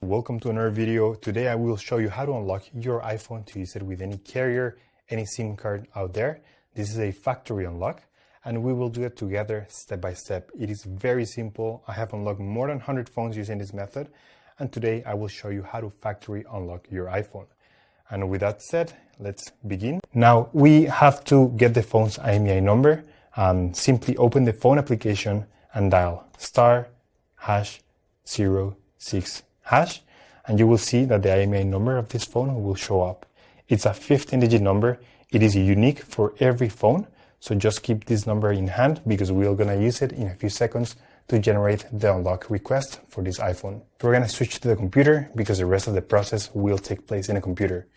Welcome to another video. Today I will show you how to unlock your iPhone to use it with any carrier, any SIM card out there. This is a factory unlock and we will do it together step by step. It is very simple. I have unlocked more than 100 phones using this method, and today I will show you how to factory unlock your iPhone. And with that said, let's begin. Now we have to get the phone's IMEI number and simply open the phone application and dial *#06#, and you will see that the IMEI number of this phone will show up. It's a 15-digit number. It is unique for every phone, so just keep this number in hand because we're gonna use it in a few seconds to generate the unlock request for this iPhone. We're gonna switch to the computer because the rest of the process will take place in a computer.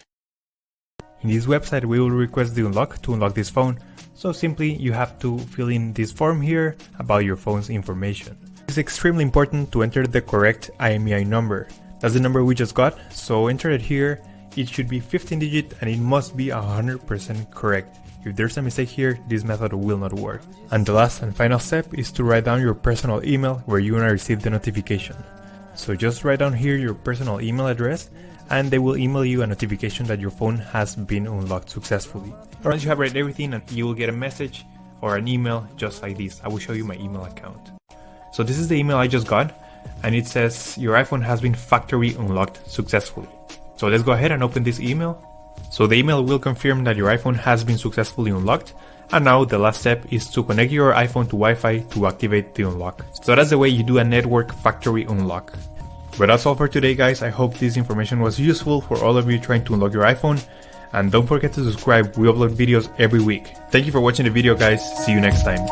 In this website, we will request the unlock to unlock this phone. So simply, you have to fill in this form here about your phone's information. It's extremely important to enter the correct IMEI number. That's the number we just got, so enter it here. It should be 15-digit and it must be 100% correct. If there's a mistake here, this method will not work. And the last and final step is to write down your personal email where you're gonna receive the notification. So just write down here your personal email address and they will email you a notification that your phone has been unlocked successfully. Once you have read everything, you will get a message or an email just like this. I will show you my email account. So this is the email I just got, and it says your iPhone has been factory unlocked successfully. So let's go ahead and open this email. So the email will confirm that your iPhone has been successfully unlocked, and now the last step is to connect your iPhone to Wi-Fi to activate the unlock. So that's the way you do a network factory unlock. But that's all for today, guys. I hope this information was useful for all of you trying to unlock your iPhone, and don't forget to subscribe. We upload videos every week. Thank you for watching the video, guys. See you next time.